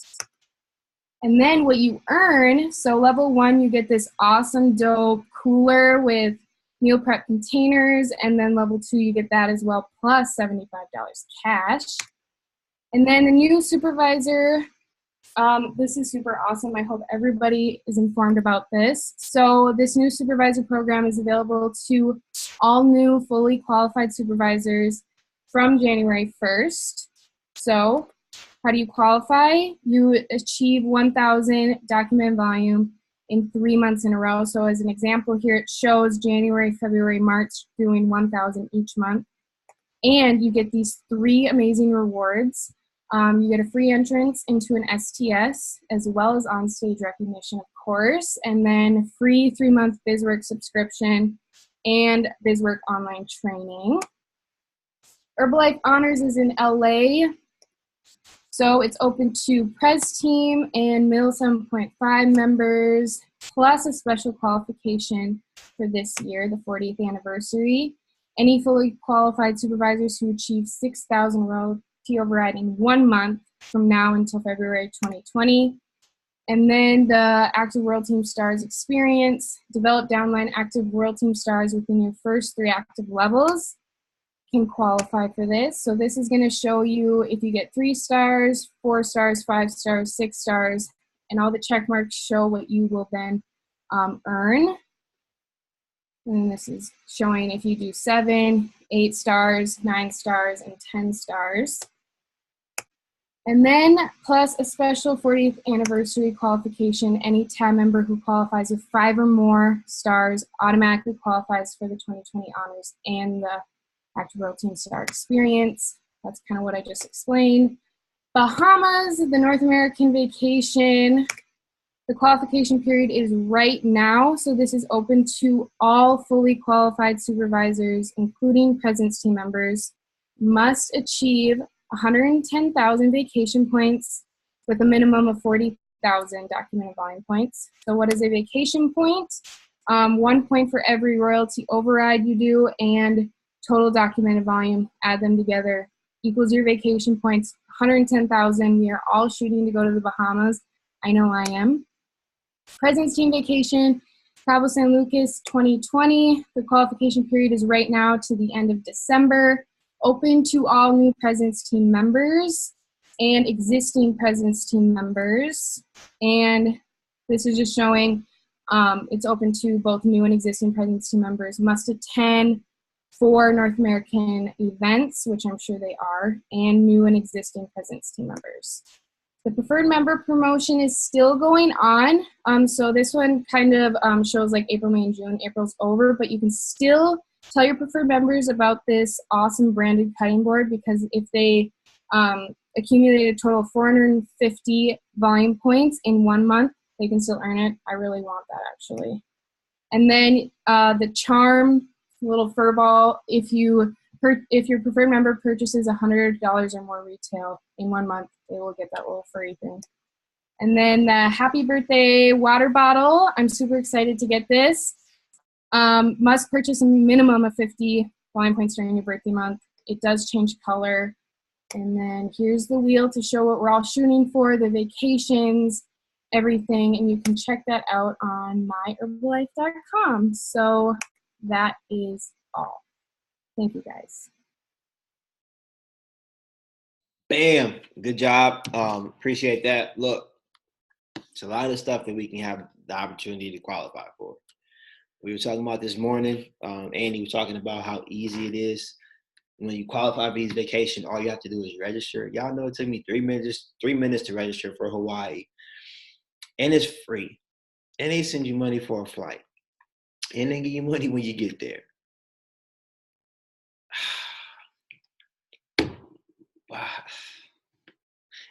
And then what you earn, so level 1, you get this awesome dope cooler with meal prep containers, and then level 2, you get that as well, plus $75 cash. And then the new supervisor, this is super awesome. I hope everybody is informed about this. So this new supervisor program is available to all new fully qualified supervisors from January 1st. So how do you qualify? You achieve 1,000 documented volume in 3 months in a row. So as an example here, it shows January, February, March doing 1,000 each month. And you get these 3 amazing rewards. You get a free entrance into an STS, as well as on-stage recognition, of course, and then free 3-month BizWorks subscription and BizWorks online training. Herbalife Honors is in LA. So it's open to Prez Team and Middle 7.5 members, plus a special qualification for this year, the 40th anniversary. Any fully qualified supervisors who achieve 6,000 royalty override in 1 month from now until February 2020. And then the Active World Team Stars experience. Develop downline Active World Team Stars within your first 3 active levels. Can qualify for this. So this is going to show you if you get 3 stars, 4 stars, 5 stars, 6 stars, and all the check marks show what you will then earn. And this is showing if you do 7, 8 stars, 9 stars, and 10 stars. And then plus a special 40th anniversary qualification, any tab member who qualifies with 5 or more stars automatically qualifies for the 2020 honors and the Active World Team Star experience. That's kind of what I just explained. Bahamas, the North American vacation. The qualification period is right now, so this is open to all fully qualified supervisors, including presence team members, must achieve 110,000 vacation points with a minimum of 40,000 documented volume points. So what is a vacation point? 1 point for every royalty override you do, and total documented volume, add them together, equals your vacation points, 110,000. We are all shooting to go to the Bahamas. I know I am. President's Team Vacation, Cabo San Lucas 2020. The qualification period is right now to the end of December. open to all new Presence team members and existing Presence team members. And this is just showing it's open to both new and existing Presence team members. Must attend 4 North American events, which I'm sure they are, and new and existing Presence team members. The preferred member promotion is still going on. So this one kind of shows like April, May, and June. April's over, but you can still tell your preferred members about this awesome branded cutting board, because if they accumulate a total of 450 volume points in 1 month, they can still earn it. I really want that, actually. And then the charm little fur ball, if your preferred member purchases $100 or more retail in 1 month, they will get that little furry thing. And then the happy birthday water bottle. I'm super excited to get this. Must purchase a minimum of 50 volume points during your birthday month. It does change color. And then here's the wheel to show what we're all shooting for, the vacations, everything. And you can check that out on myherbalife.com. So that is all. Thank you, guys. Bam. Good job. Appreciate that. Look, it's a lot of stuff that we can have the opportunity to qualify for. We were talking about this morning. Andy was talking about how easy it is. When you qualify for these vacation, all you have to do is register. Y'all know it took me 3 minutes to register for Hawaii. And it's free. And they send you money for a flight. And they give you money when you get there. Wow.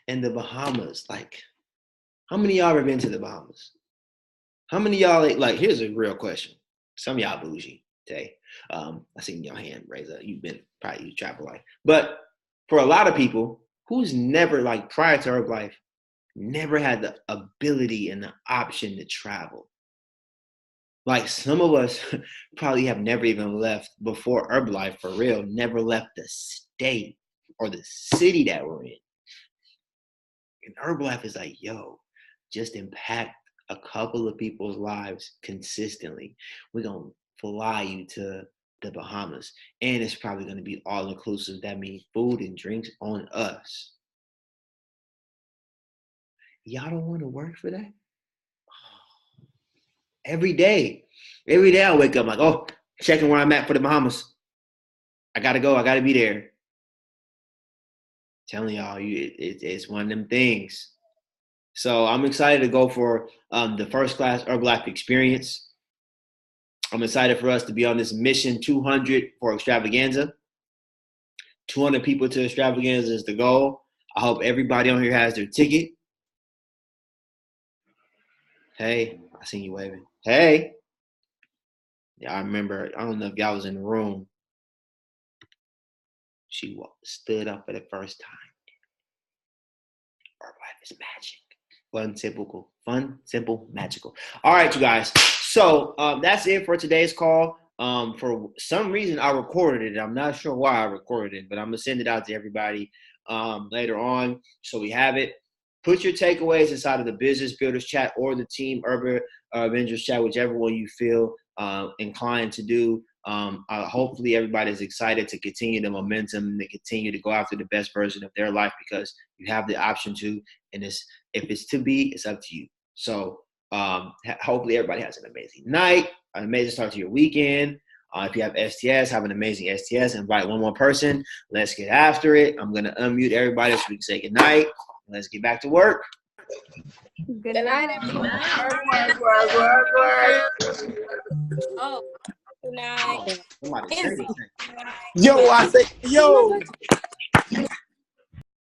And the Bahamas, like, how many of y'all ever been to the Bahamas? How many of y'all, like, here's a real question. Some of y'all bougie today. I seen your hand raise up. You travel life. But for a lot of people who's never, like, prior to Herbalife, never had the ability and the option to travel. Like, some of us probably have never even left before Herbalife, for real, never left the state or the city that we're in. And Herbalife is like, yo, just impact a couple of people's lives consistently. We're going to fly you to the Bahamas. And it's probably going to be all inclusive. That means food and drinks on us. Y'all don't want to work for that? Every day I wake up like, oh, checking where I'm at for the Bahamas. I got to go. I got to be there. Telling y'all, it's one of them things. So I'm excited to go for the first class Herbalife experience. I'm excited for us to be on this mission 200 for extravaganza. 200 people to extravaganza is the goal. I hope everybody on here has their ticket. Hey, I seen you waving. Hey. Yeah, I remember, I don't know if y'all was in the room. She stood up for the first time. Herbalife is magic. Fun, simple, magical. All right, you guys. So that's it for today's call. For some reason, I recorded it. I'm not sure why I recorded it, but I'm going to send it out to everybody later on so we have it. Put your takeaways inside of the Business Builders chat or the Team Urban Avengers chat, whichever one you feel inclined to do. Hopefully everybody's excited to continue the momentum and to continue to go after the best version of their life, because you have the option to, and if it's to be, it's up to you. So hopefully everybody has an amazing night, an amazing start to your weekend. If you have STS, have an amazing STS. Invite one more person. Let's get after it. I'm going to unmute everybody so we can say goodnight. Let's get back to work. Good night, everyone. Oh, good night. Somebody say anything. Yo, I say, yo.